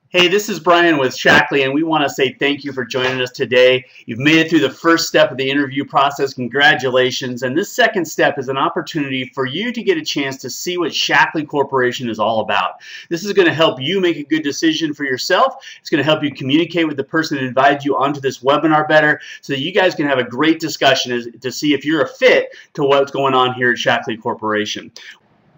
Hey, this is Brian with Shaklee, and we want to say thank you for joining us today. You've made it through the first step of the interview process. Congratulations. And this second step is an opportunity for you to get a chance to see what Shaklee Corporation is all about. This is going to help you make a good decision for yourself. It's going to help you communicate with the person that invited you onto this webinar better so that you guys can have a great discussion to see if you're a fit to what's going on here at Shaklee Corporation.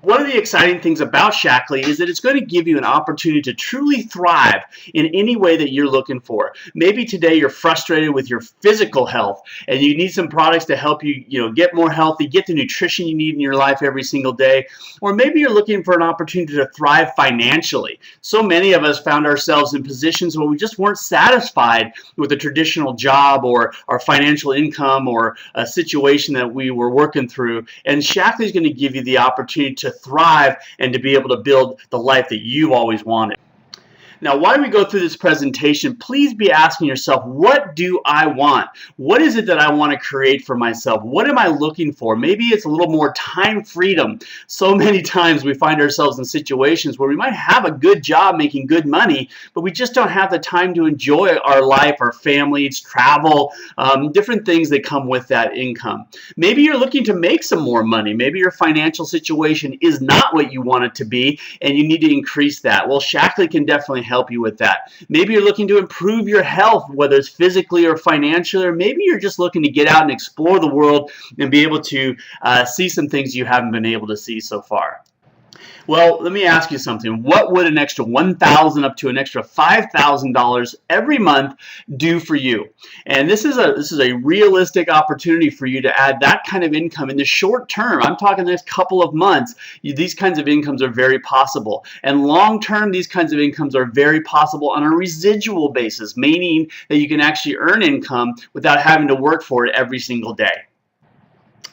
One of the exciting things about Shaklee is that it's going to give you an opportunity to truly thrive in any way that you're looking for. Maybe today you're frustrated with your physical health and you need some products to help you, get more healthy, get the nutrition you need in your life every single day. Or maybe you're looking for an opportunity to thrive financially. So many of us found ourselves in positions where we just weren't satisfied with a traditional job or our financial income or a situation that we were working through. And Shaklee is going to give you the opportunity to thrive and to be able to build the life that you've always wanted. Now, while we go through this presentation, please be asking yourself, what do I want? What is it that I want to create for myself? What am I looking for? Maybe it's a little more time freedom. So many times we find ourselves in situations where we might have a good job making good money, but we just don't have the time to enjoy our life, our families, travel, different things that come with that income. Maybe you're looking to make some more money. Maybe your financial situation is not what you want it to be, and you need to increase that. Well, Shaklee can definitely help you with that. Maybe you're looking to improve your health, whether it's physically or financially, or maybe you're just looking to get out and explore the world and be able to see some things you haven't been able to see so far. Well, let me ask you something. What would an extra $1,000 up to an extra $5,000 every month do for you? And this is a realistic opportunity for you to add that kind of income in the short term. I'm talking the next couple of months. These kinds of incomes are very possible. And long term, these kinds of incomes are very possible on a residual basis, meaning that you can actually earn income without having to work for it every single day.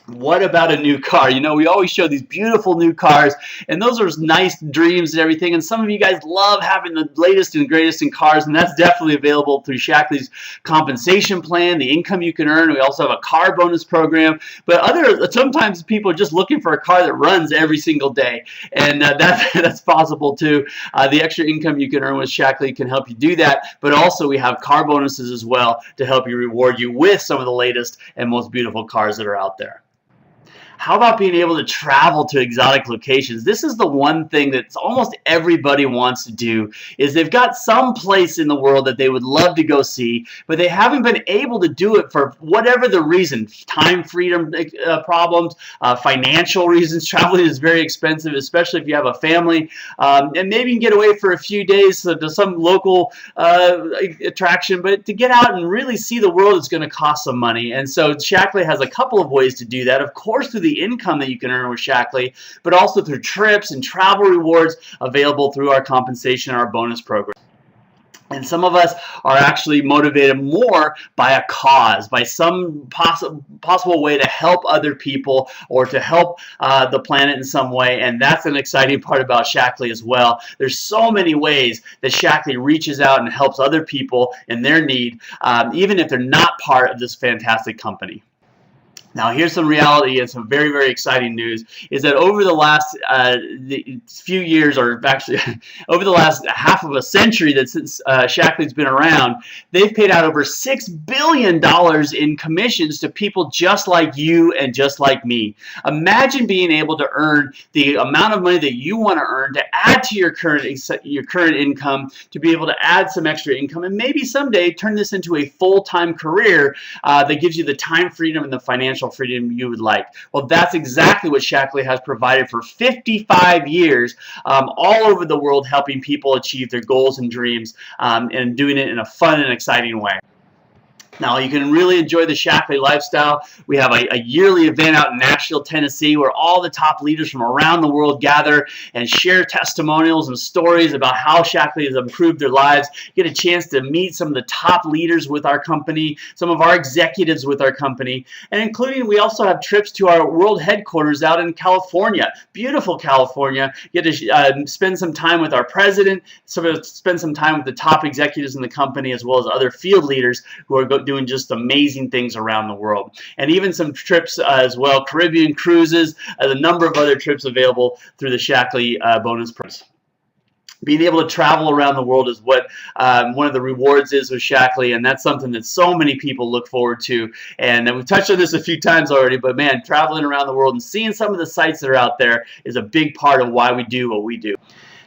What about a new car? We always show these beautiful new cars, and those are nice dreams and everything, and some of you guys love having the latest and greatest in cars, and that's definitely available through Shaklee's compensation plan, the income you can earn. We also have a car bonus program, but sometimes people are just looking for a car that runs every single day, and that's possible too. The extra income you can earn with Shaklee can help you do that, but also we have car bonuses as well to help you reward you with some of the latest and most beautiful cars that are out there. How about being able to travel to exotic locations? This is the one thing that almost everybody wants to do, is they've got some place in the world that they would love to go see, but they haven't been able to do it for whatever the reason. Time freedom problems, financial reasons. Traveling is very expensive, especially if you have a family. And maybe you can get away for a few days to some local attraction, but to get out and really see the world is going to cost some money. And so Shaklee has a couple of ways to do that. Of course, through the income that you can earn with Shaklee, but also through trips and travel rewards available through our compensation and our bonus program. And some of us are actually motivated more by a cause, by some possible way to help other people or to help the planet in some way. And that's an exciting part about Shaklee as well. There's so many ways that Shaklee reaches out and helps other people in their need, even if they're not part of this fantastic company. Now, here's some reality and some very, very exciting news, is that over the last few years, or actually over the last half of a century that since Shaklee's been around, they've paid out over $6 billion in commissions to people just like you and just like me. Imagine being able to earn the amount of money that you want to earn to add to your current income, to be able to add some extra income, and maybe someday turn this into a full-time career that gives you the time freedom and the financial freedom you would like. Well, that's exactly what Shaklee has provided for 55 years all over the world, helping people achieve their goals and dreams and doing it in a fun and exciting way. Now, you can really enjoy the Shaklee lifestyle. We have a yearly event out in Nashville, Tennessee, where all the top leaders from around the world gather and share testimonials and stories about how Shaklee has improved their lives. Get a chance to meet some of the top leaders with our company, some of our executives with our company, and including we also have trips to our world headquarters out in California, beautiful California. You get to spend some time with our president, spend some time with the top executives in the company, as well as other field leaders who are doing just amazing things around the world. And even some trips as well, Caribbean cruises, a number of other trips available through the Shaklee bonus price. being able to travel around the world is what one of the rewards is with Shaklee, and that's something that so many people look forward to. And we've touched on this a few times already, but man, traveling around the world and seeing some of the sites that are out there is a big part of why we do what we do.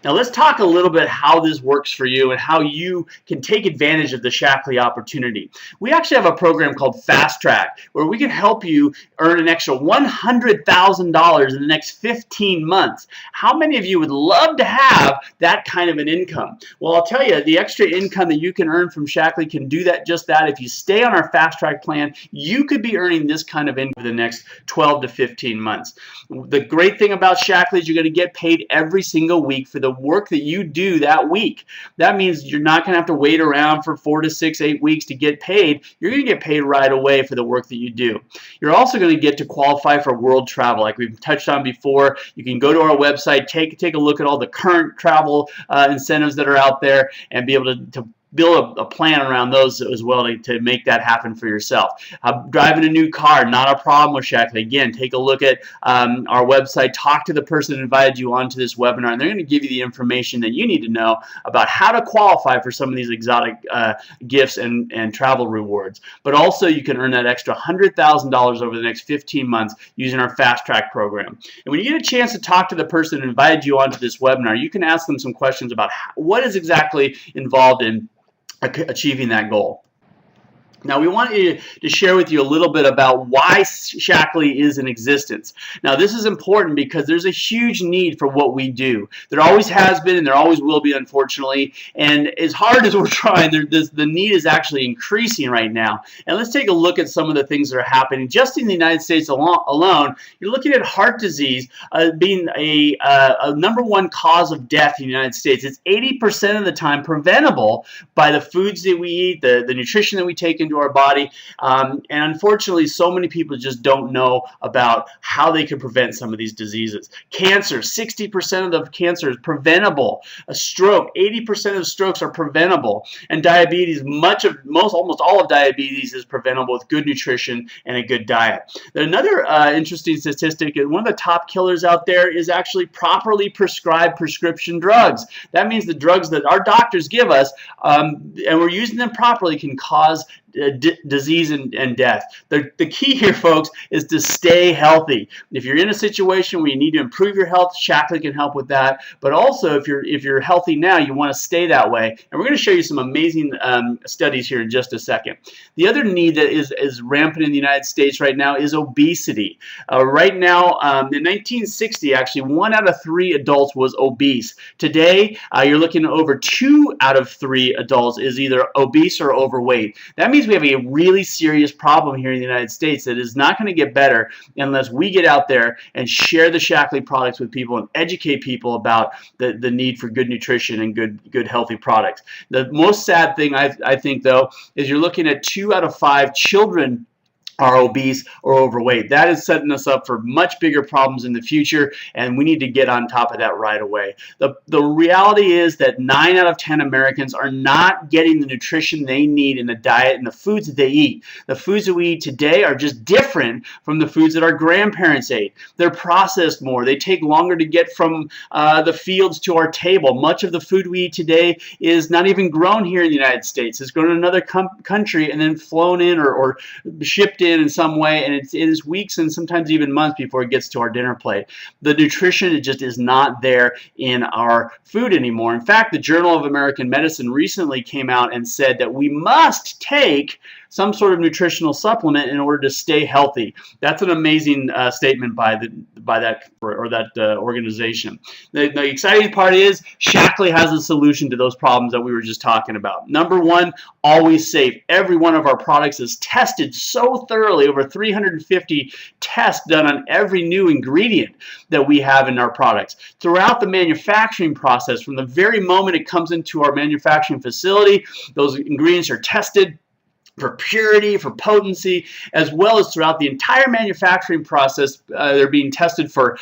Now let's talk a little bit how this works for you and how you can take advantage of the Shaklee opportunity. We actually have a program called Fast Track where we can help you earn an extra $100,000 in the next 15 months. How many of you would love to have that kind of an income? Well, I'll tell you, the extra income that you can earn from Shaklee can do just that. If you stay on our Fast Track plan, you could be earning this kind of income for the next 12 to 15 months. The great thing about Shaklee is you're going to get paid every single week for the work that you do that week. That means you're not going to have to wait around for 4 to 6, 8 weeks to get paid. You're going to get paid right away for the work that you do. You're also going to get to qualify for world travel. Like we've touched on before, you can go to our website, take a look at all the current travel incentives that are out there and be able to build a plan around those as well to make that happen for yourself. Driving a new car, not a problem with Shaklee. Again, take a look at our website, talk to the person that invited you onto this webinar, and they're going to give you the information that you need to know about how to qualify for some of these exotic gifts and travel rewards. But also you can earn that extra $100,000 over the next 15 months using our Fast Track program. And when you get a chance to talk to the person that invited you onto this webinar, you can ask them some questions about what is exactly involved in achieving that goal. Now, we want to share with you a little bit about why Shaklee is in existence. Now, this is important because there's a huge need for what we do. There always has been and there always will be, unfortunately. And as hard as we're trying, the need is actually increasing right now. And let's take a look at some of the things that are happening. Just in the United States alone, you're looking at heart disease being a #1 cause of death in the United States. It's 80% of the time preventable by the foods that we eat, the nutrition that we take into our body, and unfortunately so many people just don't know about how they can prevent some of these diseases. Cancer, 60% of the cancer is preventable. A stroke, 80% of strokes are preventable. And diabetes, almost all of diabetes is preventable with good nutrition and a good diet. Another interesting statistic, one of the top killers out there is actually properly prescribed prescription drugs. That means the drugs that our doctors give us, and we're using them properly, can cause disease and death. The key here, folks, is to stay healthy. If you're in a situation where you need to improve your health, Shaklee can help with that. But also, if you're healthy now, you want to stay that way. And we're going to show you some amazing studies here in just a second. The other need that is rampant in the United States right now is obesity. Right now, in 1960, actually, 1 out of 3 adults was obese. Today, you're looking at over 2 out of 3 adults is either obese or overweight. That means we have a really serious problem here in the United States that is not going to get better unless we get out there and share the Shaklee products with people and educate people about the need for good nutrition and good healthy products. The most sad thing I think, though, is you're looking at 2 out of 5 children are obese or overweight. That is setting us up for much bigger problems in the future, and we need to get on top of that right away. The reality is that 9 out of 10 Americans are not getting the nutrition they need in the diet and the foods that they eat. The foods that we eat today are just different from the foods that our grandparents ate. They're processed more. They take longer to get from the fields to our table. Much of the food we eat today is not even grown here in the United States. It's grown in another country and then flown in or shipped in some way, and it is weeks and sometimes even months before it gets to our dinner plate. The nutrition just is not there in our food anymore. In fact, the Journal of American Medicine recently came out and said that we must take some sort of nutritional supplement in order to stay healthy. That's an amazing statement by that organization. The exciting part is Shaklee has a solution to those problems that we were just talking about. #1, always safe. Every one of our products is tested so thoroughly, over 350 tests done on every new ingredient that we have in our products. Throughout the manufacturing process, from the very moment it comes into our manufacturing facility, those ingredients are tested for purity, for potency, as well as throughout the entire manufacturing process. They're being tested for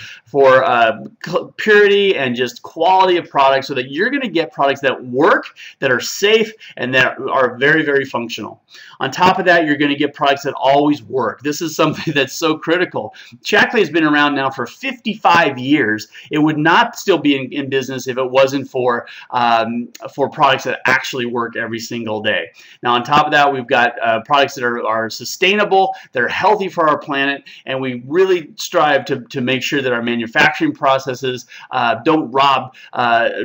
purity and just quality of products, so that you're going to get products that work, that are safe, and that are very, very functional. On top of that, you're going to get products that always work. This is something that's so critical. Shaklee has been around now for 55 years. It would not still be in business if it wasn't for products that actually work every single day. Now, on top of that, we've got products that are sustainable, that are healthy for our planet, and we really strive to make sure that our manufacturing processes don't rob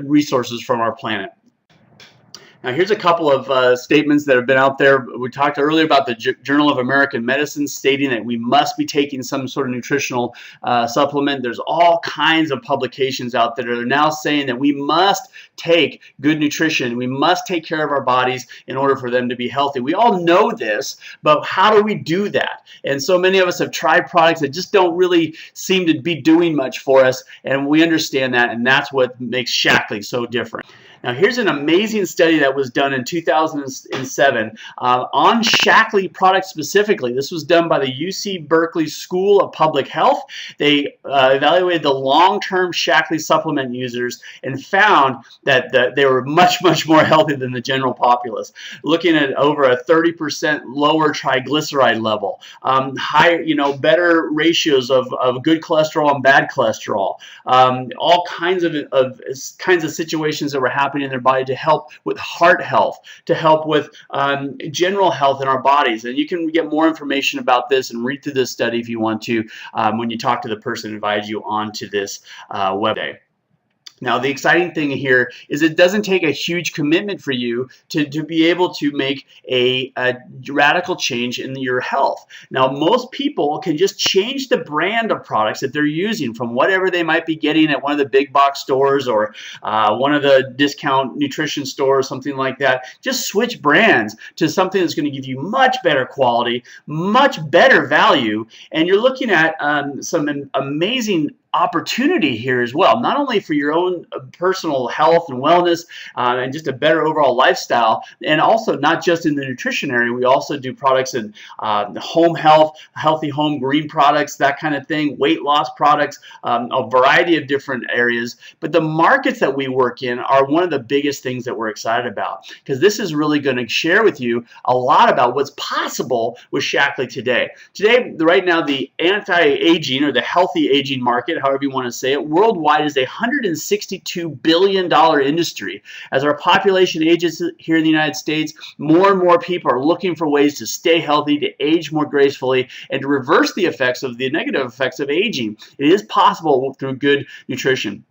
resources from our planet. Now, here's a couple of statements that have been out there. We talked earlier about the Journal of American Medicine stating that we must be taking some sort of nutritional supplement. There's all kinds of publications out there that are now saying that we must take good nutrition. We must take care of our bodies in order for them to be healthy. We all know this, but how do we do that? And so many of us have tried products that just don't really seem to be doing much for us, and we understand that, and that's what makes Shaklee so different. Now, here's an amazing study that was done in 2007 on Shaklee products specifically. This was done by the UC Berkeley School of Public Health. They evaluated the long-term Shaklee supplement users and found that they were much, much more healthy than the general populace, looking at over a 30% lower triglyceride level, higher, better ratios of good cholesterol and bad cholesterol, all kinds of situations that were happening in their body to help with heart health, to help with general health in our bodies. And you can get more information about this and read through this study if you want to when you talk to the person who invited you onto this website. Now, the exciting thing here is it doesn't take a huge commitment for you to be able to make a radical change in your health. Now, most people can just change the brand of products that they're using from whatever they might be getting at one of the big box stores or one of the discount nutrition stores, something like that. Just switch brands to something that's going to give you much better quality, much better value, and you're looking at some amazing opportunity here as well, not only for your own personal health and wellness and just a better overall lifestyle, and also not just in the nutrition area. We also do products in home health, healthy home green products, that kind of thing, weight loss products, a variety of different areas. But the markets that we work in are one of the biggest things that we're excited about, because this is really going to share with you a lot about what's possible with Shaklee today. Today, right now, the anti-aging or the healthy aging market, however you want to say it, worldwide is a $162 billion industry. As our population ages here in the United States, more and more people are looking for ways to stay healthy, to age more gracefully, and to reverse the effects of the negative effects of aging. It is possible through good nutrition.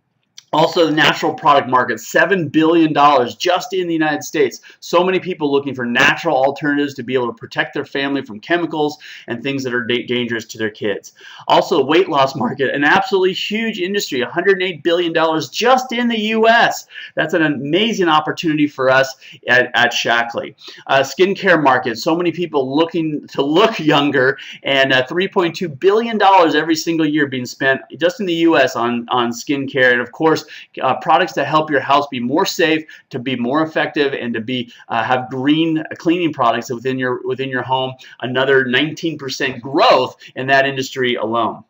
Also, the natural product market, $7 billion just in the United States. So many people looking for natural alternatives to be able to protect their family from chemicals and things that are dangerous to their kids. Also, the weight loss market, an absolutely huge industry, $108 billion just in the U.S. That's an amazing opportunity for us at Shaklee. Skincare market, so many people looking to look younger, and $3.2 billion every single year being spent just in the U.S. on skincare, and of course, products that help your house be more safe, to be more effective, and to be have green cleaning products within your home. Another 19% growth in that industry alone.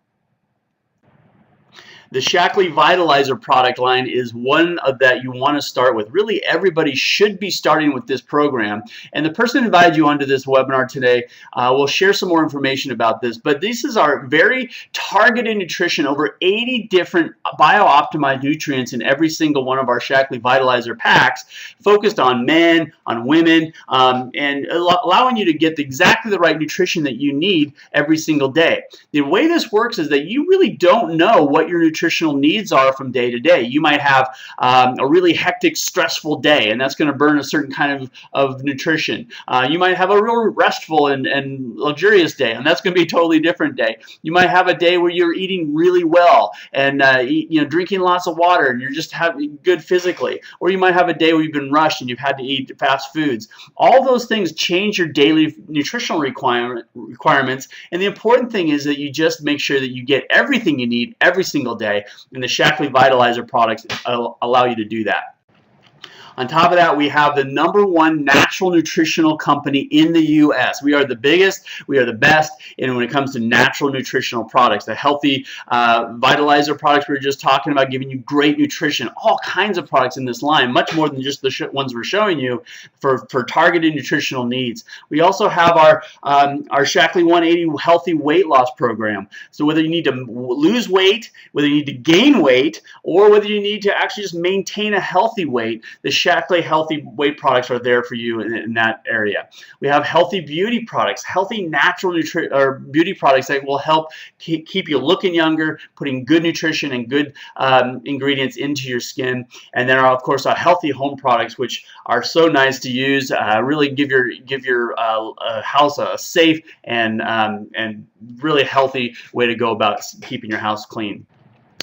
The Shaklee Vitalizer product line is one of that you want to start with. Really, everybody should be starting with this program. And the person who invited you onto this webinar today will share some more information about this. But this is our very targeted nutrition, over 80 different bio-optimized nutrients in every single one of our Shaklee Vitalizer packs, focused on men, on women, and allowing you to get exactly the right nutrition that you need every single day. The way this works is that you really don't know what your nutritional needs are from day to day. You might have a really hectic, stressful day, and that's going to burn a certain kind of nutrition. You might have a real restful and luxurious day, and that's going to be a totally different day. You might have a day where you're eating really well and drinking lots of water, and you're just having good physically. Or you might have a day where you've been rushed and you've had to eat fast foods. All those things change your daily nutritional requirements, and the important thing is that you just make sure that you get everything you need every single day, and the Shaklee Vitalizer products allow you to do that. On top of that, we have the #1 natural nutritional company in the U.S. We are the biggest, we are the best, and when it comes to natural nutritional products, the healthy vitalizer products we were just talking about, giving you great nutrition, all kinds of products in this line, much more than just the ones we're showing you for targeted nutritional needs. We also have our Shaklee 180 healthy weight loss program. So whether you need to lose weight, whether you need to gain weight, or whether you need to actually just maintain a healthy weight, the Shaklee healthy weight products are there for you in that area. We have healthy beauty products, healthy natural beauty products that will help keep you looking younger, putting good nutrition and good ingredients into your skin. And then, of course, our healthy home products, which are so nice to use, really give your house a safe and really healthy way to go about keeping your house clean.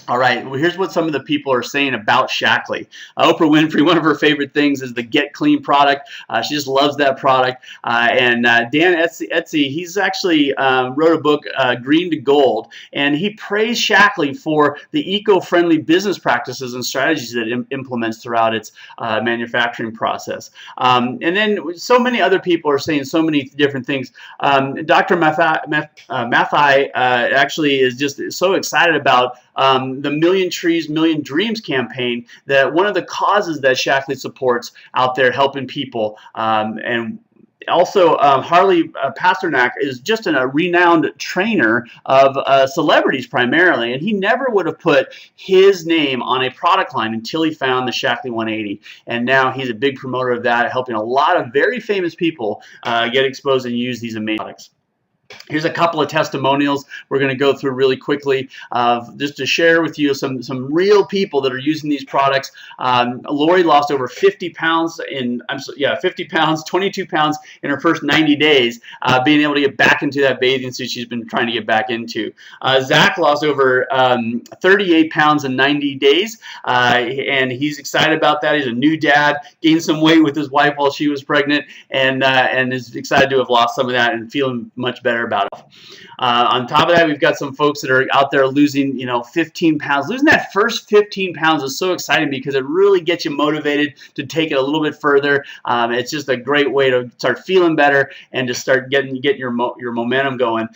All right, well, here's what some of the people are saying about Shaklee. Oprah Winfrey, one of her favorite things is the Get Clean product. She just loves that product. Dan Etsy, he's actually wrote a book, Green to Gold, and he praised Shaklee for the eco-friendly business practices and strategies that it implements throughout its manufacturing process. And then so many other people are saying so many different things. Dr. Mathai actually is just so excited about the Million Trees, Million Dreams campaign, that one of the causes that Shaklee supports out there helping people. And also, Harley Pasternak is just a renowned trainer of celebrities primarily, and he never would have put his name on a product line until he found the Shaklee 180. And now he's a big promoter of that, helping a lot of very famous people get exposed and use these amazing products. Here's a couple of testimonials we're going to go through really quickly, just to share with you some real people that are using these products. Lori lost over 50 pounds 22 pounds in her first 90 days, being able to get back into that bathing suit she's been trying to get back into. Zach lost over 38 pounds in 90 days, and he's excited about that. He's a new dad, gained some weight with his wife while she was pregnant, and is excited to have lost some of that and feeling much better about it. On top of that, we've got some folks that are out there losing, 15 pounds. Losing that first 15 pounds is so exciting because it really gets you motivated to take it a little bit further. It's just a great way to start feeling better and to start getting your momentum going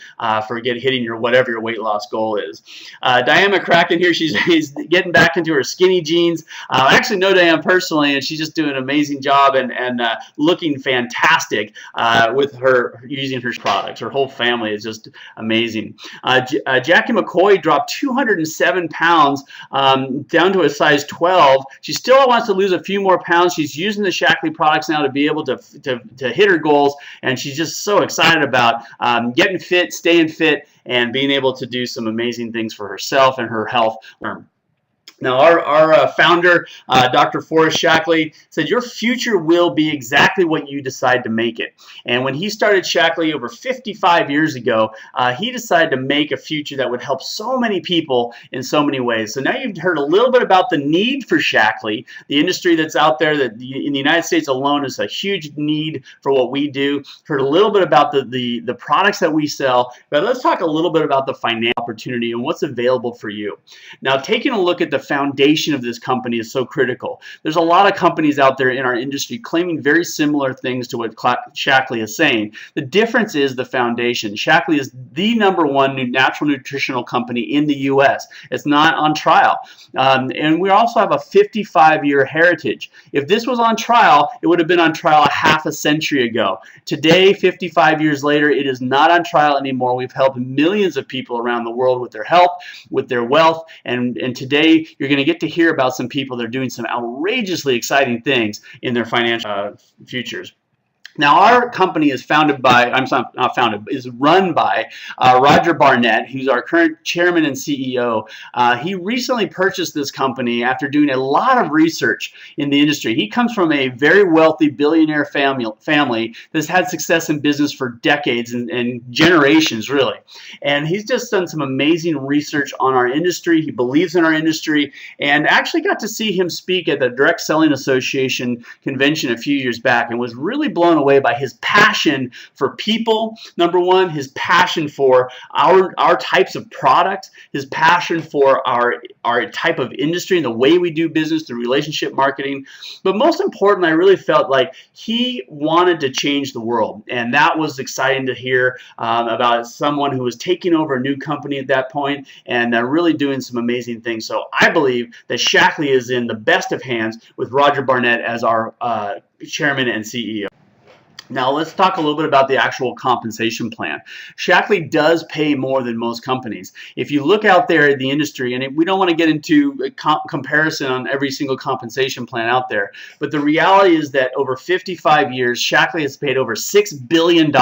for hitting whatever your weight loss goal is. Diane McCracken here, she's getting back into her skinny jeans. I actually know Diane personally, and she's just doing an amazing job and looking fantastic with her using her products. Her whole family is just amazing. Jackie McCoy dropped 207 pounds down to a size 12. She still wants to lose a few more pounds. She's using the Shaklee products now to be able to hit her goals, and she's just so excited about getting fit, staying fit, and being able to do some amazing things for herself and her health. Now, our founder, Dr. Forrest Shaklee, said your future will be exactly what you decide to make it. And when he started Shaklee over 55 years ago, he decided to make a future that would help so many people in so many ways. So now you've heard a little bit about the need for Shaklee, the industry that's out there that in the United States alone is a huge need for what we do. Heard a little bit about the products that we sell, but let's talk a little bit about the financial opportunity and what's available for you. Now, taking a look at the foundation of this company is so critical. There's a lot of companies out there in our industry claiming very similar things to what Shaklee is saying. The difference is the foundation. Shaklee is the #1 natural nutritional company in the U.S. It's not on trial. And we also have a 55-year heritage. If this was on trial, it would have been on trial a half a century ago. Today, 55 years later, it is not on trial anymore. We've helped millions of people around the world with their health, with their wealth, and today you're going to get to hear about some people that are doing some outrageously exciting things in their financial futures. Now, our company is founded by, is run by Roger Barnett, who's our current chairman and CEO. He recently purchased this company after doing a lot of research in the industry. He comes from a very wealthy billionaire family that's had success in business for decades and generations, really. And he's just done some amazing research on our industry. He believes in our industry, and actually got to see him speak at the Direct Selling Association convention a few years back and was really blown away by his passion for people, number one, his passion for our types of products, his passion for our type of industry and the way we do business through relationship marketing. But most important, I really felt like he wanted to change the world, and that was exciting to hear about someone who was taking over a new company at that point and really doing some amazing things. So I believe that Shaklee is in the best of hands with Roger Barnett as our chairman and CEO. Now let's talk a little bit about the actual compensation plan. Shaklee does pay more than most companies. If you look out there in the industry, and we don't want to get into a comparison on every single compensation plan out there, but the reality is that over 55 years, Shaklee has paid over $6 billion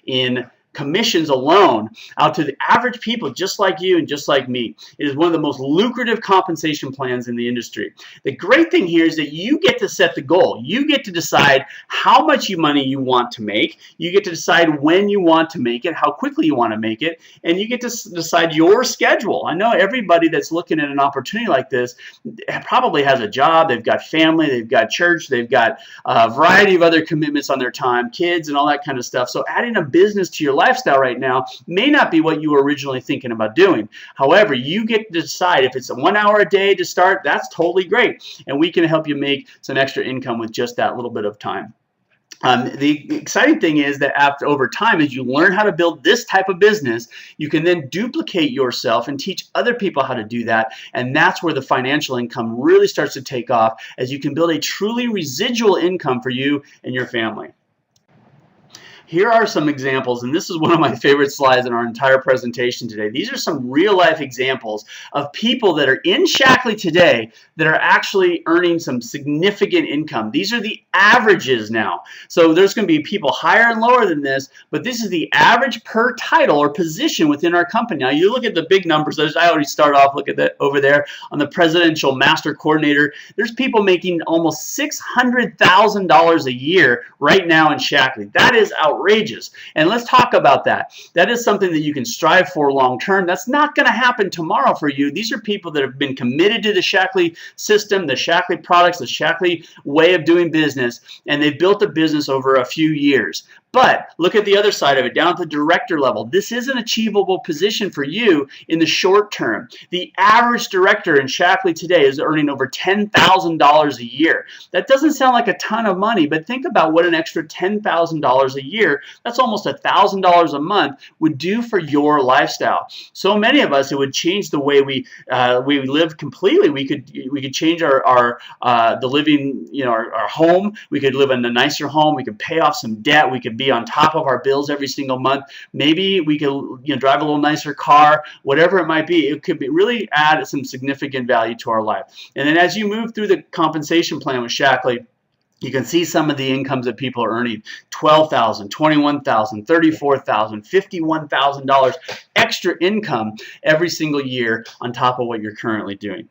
in commissions alone out to the average people just like you and just like me. It is one of the most lucrative compensation plans in the industry. The great thing here is that you get to set the goal. You get to decide how much money you want to make. You get to decide when you want to make it, how quickly you want to make it, and you get to decide your schedule. I know everybody that's looking at an opportunity like this probably has a job, they've got family, they've got church, they've got a variety of other commitments on their time, kids and all that kind of stuff. So adding a business to your lifestyle right now may not be what you were originally thinking about doing. However, you get to decide if it's a 1 hour a day to start, that's totally great. And we can help you make some extra income with just that little bit of time. The exciting thing is that over time, as you learn how to build this type of business, you can then duplicate yourself and teach other people how to do that. And that's where the financial income really starts to take off, as you can build a truly residual income for you and your family. Here are some examples, and this is one of my favorite slides in our entire presentation today. These are some real-life examples of people that are in Shaklee today that are actually earning some significant income. These are the averages now. So there's going to be people higher and lower than this, but this is the average per title or position within our company. Now, you look at the big numbers. I already start off, look at that over there on the Presidential Master Coordinator. There's people making almost $600,000 a year right now in Shaklee. That is outrageous. And let's talk about that. That is something that you can strive for long term. That's not going to happen tomorrow for you. These are people that have been committed to the Shaklee system, the Shaklee products, the Shaklee way of doing business, and they've built a business over a few years. But look at the other side of it, down at the director level. This is an achievable position for you in the short term. The average director in Shaklee today is earning over $10,000 a year. That doesn't sound like a ton of money, but think about what an extra $10,000 a year, that's almost $1,000 a month, would do for your lifestyle. So many of us, it would change the way we live completely. We could change the living, our home. We could live in a nicer home. We could pay off some debt. We could be on top of our bills every single month. Maybe we could drive a little nicer car, whatever it might be. It could really add some significant value to our life. And then as you move through the compensation plan with Shaklee, you can see some of the incomes that people are earning: $12,000, $21,000, $34,000, $51,000 extra income every single year on top of what you're currently doing.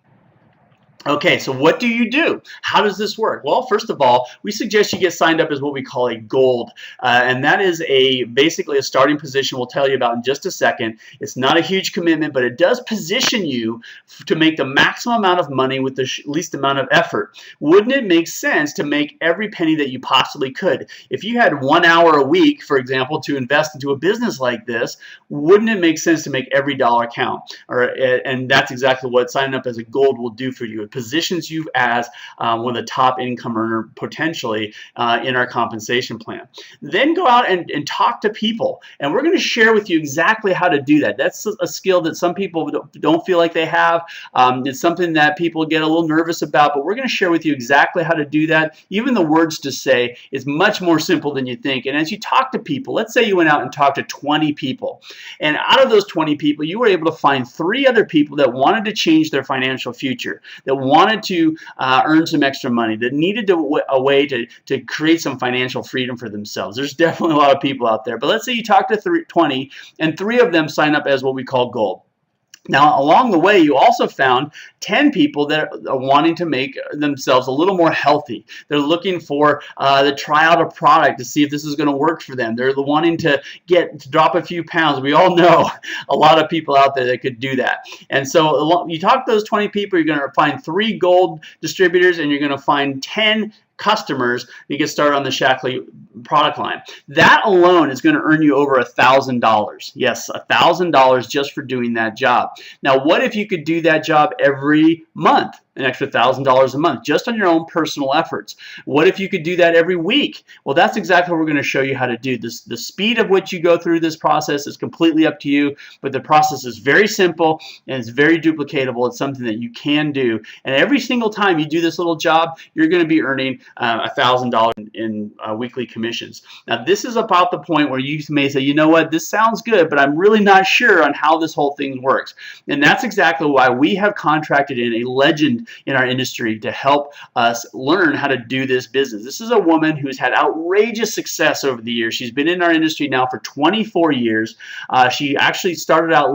Okay, so what do you do? How does this work? Well, first of all, we suggest you get signed up as what we call a gold, and that is basically a starting position we'll tell you about in just a second. It's not a huge commitment, but it does position you to make the maximum amount of money with the least amount of effort. Wouldn't it make sense to make every penny that you possibly could? If you had 1 hour a week, for example, to invest into a business like this, wouldn't it make sense to make every dollar count? And that's exactly what signing up as a gold will do for you. It positions you as one of the top income earner potentially in our compensation plan. Then go out and talk to people, and we're going to share with you exactly how to do that. That's a skill that some people don't feel like they have. It's something that people get a little nervous about, but we're going to share with you exactly how to do that. Even the words to say is much more simple than you think. And as you talk to people, let's say you went out and talked to 20 people, and out of those 20 people, you were able to find 3 other people that wanted to change their financial future, that wanted to earn some extra money, that needed a way to create some financial freedom for themselves. There's definitely a lot of people out there. But let's say you talk to 20, and 3 of them sign up as what we call gold. Now, along the way, you also found 10 people that are wanting to make themselves a little more healthy. They're looking for to try out a product to see if this is going to work for them. They're wanting to drop a few pounds. We all know a lot of people out there that could do that. And so you talk to those 20 people, you're going to find 3 gold distributors, and you're going to find 10 customers to get started on the Shaklee product line. That alone is going to earn you over $1,000. Yes, $1,000 just for doing that job. Now, what if you could do that job every month? An extra $1,000 a month just on your own personal efforts. What if you could do that every week? Well, that's exactly what we're going to show you how to do this. The speed of which you go through this process is completely up to you, but the process is very simple and it's very duplicatable. It's something that you can do, and every single time you do this little job, you're going to be earning $1,000 in weekly commissions. Now, this is about the point where you may say, you know what, this sounds good, but I'm really not sure on how this whole thing works. And that's exactly why we have contracted in a legend in our industry to help us learn how to do this business. This is a woman who's had outrageous success over the years. She's been in our industry now for 24 years. She actually started out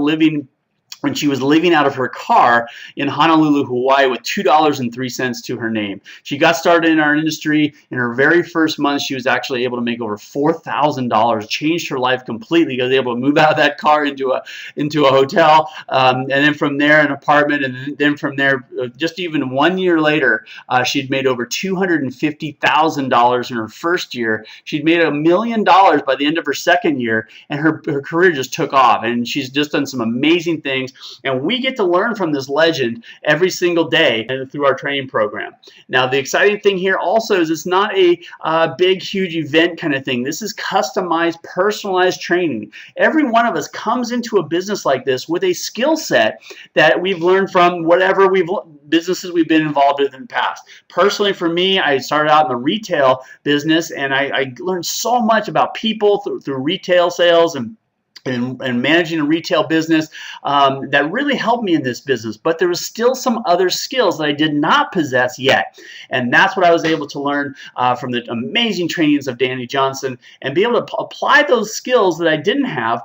when she was living out of her car in Honolulu, Hawaii with $2.03 to her name. She got started in our industry. In her very first month, she was actually able to make over $4,000, changed her life completely. She was able to move out of that car into a hotel, and then from there an apartment, and then from there, just even 1 year later, she'd made over $250,000 in her first year. She'd made $1 million by the end of her second year, and her career just took off, and she's just done some amazing things. And we get to learn from this legend every single day through our training program. Now, the exciting thing here also is it's not a big, huge event kind of thing. This is customized, personalized training. Every one of us comes into a business like this with a skill set that we've learned from whatever businesses we've been involved with in the past. Personally, for me, I started out in the retail business, and I learned so much about people through retail sales and managing a retail business that really helped me in this business. But there was still some other skills that I did not possess yet. And that's what I was able to learn from the amazing trainings of Danny Johnson, and be able to apply those skills that I didn't have,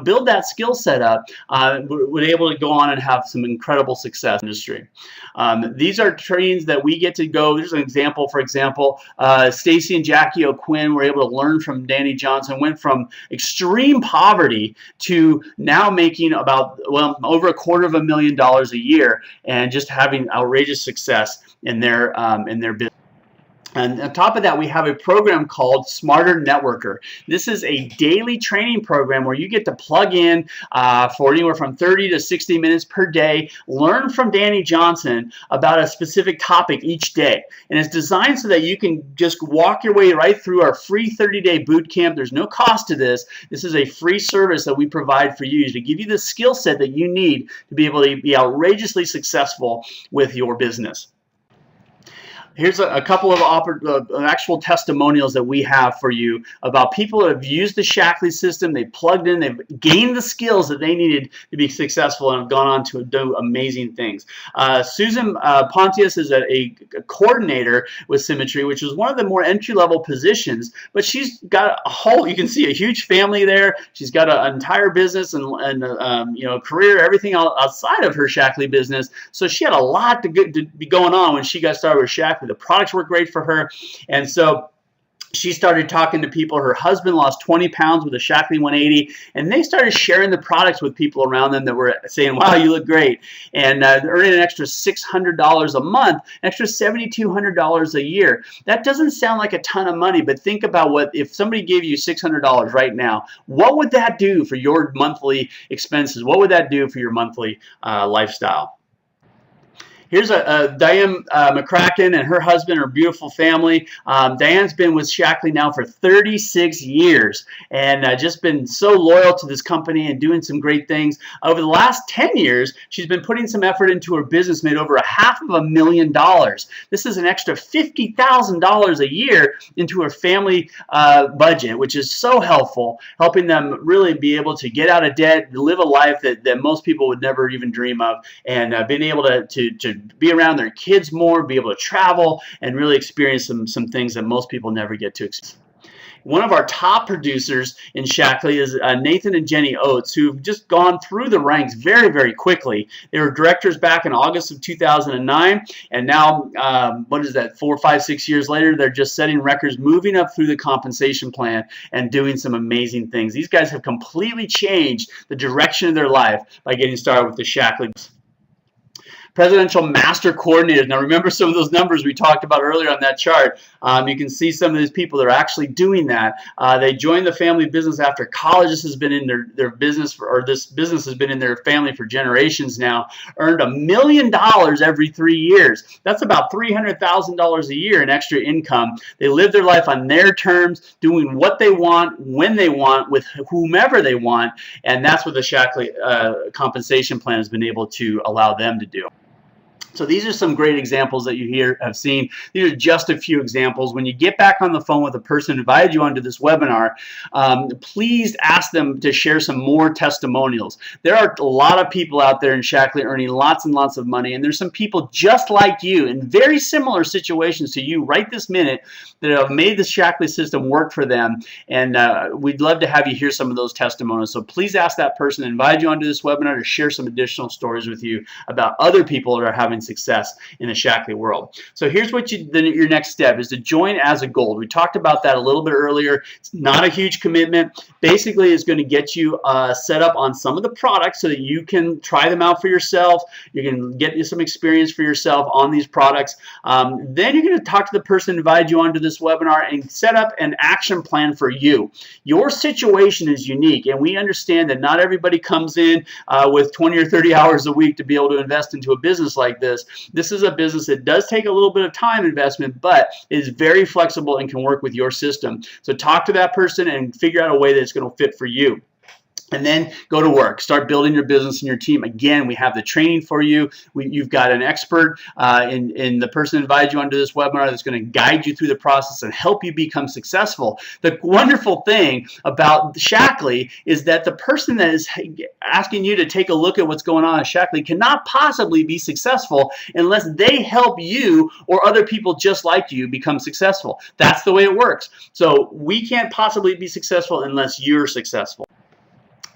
build that skill set up, was able to go on and have some incredible success in the industry. These are trainings that we get to go. There's an example, for example, Stacy and Jackie O'Quinn were able to learn from Danny Johnson, went from extreme poverty to now making about over $250,000 a year, and just having outrageous success in their business. And on top of that, we have a program called Smarter Networker. This is a daily training program where you get to plug in for anywhere from 30 to 60 minutes per day, learn from Danny Johnson about a specific topic each day. And it's designed so that you can just walk your way right through our free 30-day boot camp. There's no cost to this. This is a free service that we provide for you to give you the skill set that you need to be able to be outrageously successful with your business. Here's a couple of actual testimonials that we have for you about people that have used the Shaklee system. They plugged in, they've gained the skills that they needed to be successful, and have gone on to do amazing things. Susan Pontius is a coordinator with Symmetry, which is one of the more entry-level positions, but she's got a whole, you can see a huge family there. She's got an entire business and career, everything outside of her Shaklee business. So she had a lot to be going on when she got started with Shaklee. The products were great for her, and so she started talking to people. Her husband lost 20 pounds with a Shaklee 180, and they started sharing the products with people around them that were saying, wow, you look great, and earning an extra $600 a month, an extra $7,200 a year. That doesn't sound like a ton of money, but think about what if somebody gave you $600 right now, what would that do for your monthly expenses? What would that do for your monthly lifestyle? Here's Diane McCracken and her husband, her beautiful family. Diane's been with Shaklee now for 36 years, and just been so loyal to this company and doing some great things. Over the last 10 years, she's been putting some effort into her business, made over $500,000. This is an extra $50,000 a year into her family budget, which is so helpful, helping them really be able to get out of debt, live a life that most people would never even dream of, and being able to be around their kids more, be able to travel, and really experience some things that most people never get to experience. One of our top producers in Shaklee is Nathan and Jenny Oates, who've just gone through the ranks very, very quickly. They were directors back in August of 2009, and now, 4, 5, 6 years later, they're just setting records, moving up through the compensation plan, and doing some amazing things. These guys have completely changed the direction of their life by getting started with the Shaklee. Presidential Master Coordinators. Now remember some of those numbers we talked about earlier on that chart. You can see some of these people that are actually doing that. They joined the family business after college. This has been in their business, or this business has been in their family for generations now. Earned $1 million every 3 years. That's about $300,000 a year in extra income. They live their life on their terms, doing what they want, when they want, with whomever they want, and that's what the Shaklee compensation plan has been able to allow them to do. So these are some great examples that you have seen. These are just a few examples. When you get back on the phone with a person who invited you onto this webinar, please ask them to share some more testimonials. There are a lot of people out there in Shaklee earning lots and lots of money, and there's some people just like you in very similar situations to you right this minute that have made the Shaklee system work for them, and we'd love to have you hear some of those testimonials. So please ask that person that invited you onto this webinar to share some additional stories with you about other people that are having success in the Shaklee world. So here's what your next step is to join as a gold. We talked about that a little bit earlier. It's not a huge commitment. Basically, it's going to get you set up on some of the products so that you can try them out for yourself. You can get you some experience for yourself on these products. Then you're going to talk to the person who invited you onto this webinar and set up an action plan for you. Your situation is unique, and we understand that not everybody comes in with 20 or 30 hours a week to be able to invest into a business like this. This is a business that does take a little bit of time investment, but is very flexible and can work with your system. So talk to that person and figure out a way that's going to fit for you. And then go to work. Start building your business and your team. Again, we have the training for you. You've got an expert in the person who invited you onto this webinar that's going to guide you through the process and help you become successful. The wonderful thing about Shaklee is that the person that is asking you to take a look at what's going on at Shaklee cannot possibly be successful unless they help you or other people just like you become successful. That's the way it works. So we can't possibly be successful unless you're successful.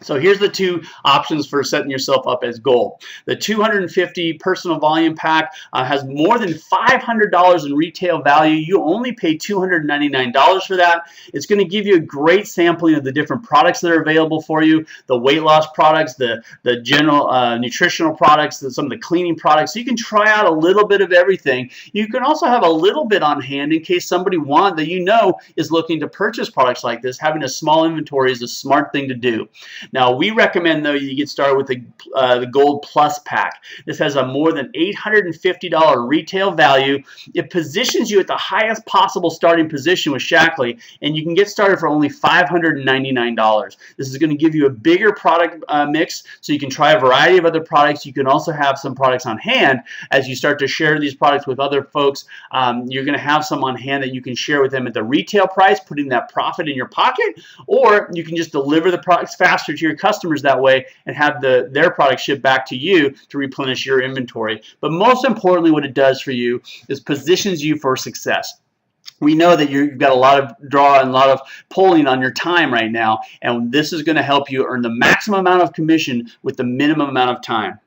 So here's the two options for setting yourself up as gold. The 250 personal volume pack has more than $500 in retail value. You only pay $299 for that. It's going to give you a great sampling of the different products that are available for you, the weight loss products, the general nutritional products, some of the cleaning products. So you can try out a little bit of everything. You can also have a little bit on hand in case somebody that you know is looking to purchase products like this. Having a small inventory is a smart thing to do. Now, we recommend, though, you get started with the Gold Plus Pack. This has a more than $850 retail value. It positions you at the highest possible starting position with Shaklee, and you can get started for only $599. This is going to give you a bigger product mix, so you can try a variety of other products. You can also have some products on hand as you start to share these products with other folks. You're going to have some on hand that you can share with them at the retail price, putting that profit in your pocket, or you can just deliver the products faster to your customers that way and have their product shipped back to you to replenish your inventory. But most importantly, what it does for you is positions you for success. We know that you've got a lot of draw and a lot of pulling on your time right now, and this is going to help you earn the maximum amount of commission with the minimum amount of time.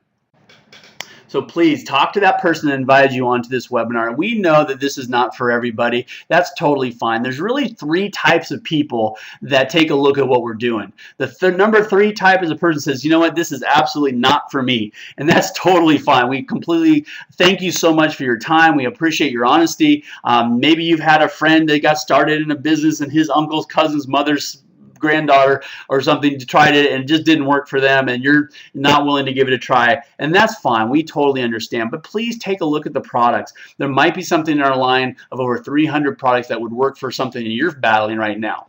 So please talk to that person that invited you onto this webinar. We know that this is not for everybody. That's totally fine. There's really three types of people that take a look at what we're doing. The number three type is a person who says, you know what, this is absolutely not for me. And that's totally fine. We completely thank you so much for your time. We appreciate your honesty. Maybe you've had a friend that got started in a business and his uncle's cousin's mother's granddaughter or something tried it and it just didn't work for them, and you're not willing to give it a try, and that's fine. We totally understand, but please take a look at the products. There might be something in our line of over 300 products that would work for something you're battling right now.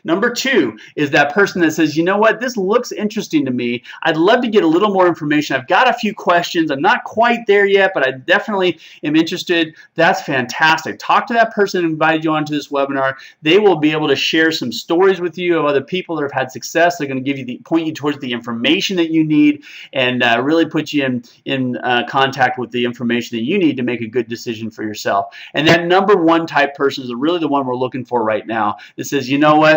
Number two is that person that says, you know what, this looks interesting to me. I'd love to get a little more information. I've got a few questions. I'm not quite there yet, but I definitely am interested. That's fantastic. Talk to that person who invited you onto this webinar. They will be able to share some stories with you of other people that have had success. They're going to give you point you towards the information that you need and really put you in contact with the information that you need to make a good decision for yourself. And that number one type person is really the one we're looking for right now. That says, you know what,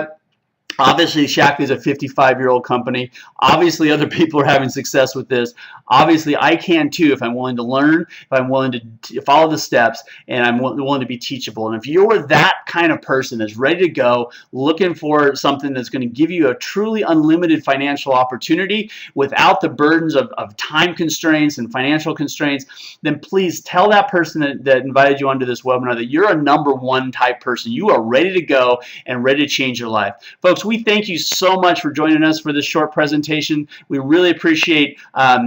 Obviously, Shaklee is a 55-year-old company. Obviously, other people are having success with this. Obviously, I can too if I'm willing to learn, if I'm willing to follow the steps, and I'm willing to be teachable. And if you're that kind of person that's ready to go, looking for something that's going to give you a truly unlimited financial opportunity without the burdens of time constraints and financial constraints, then please tell that person that invited you onto this webinar that you're a #1 type person. You are ready to go and ready to change your life. Folks, we thank you so much for joining us for this short presentation. We really appreciate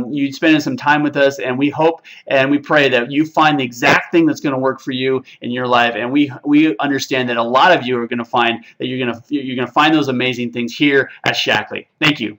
you spending some time with us, and we hope and we pray that you find the exact thing that's going to work for you in your life. And we understand that a lot of you are going to find that you're going to find those amazing things here at Shaklee. Thank you.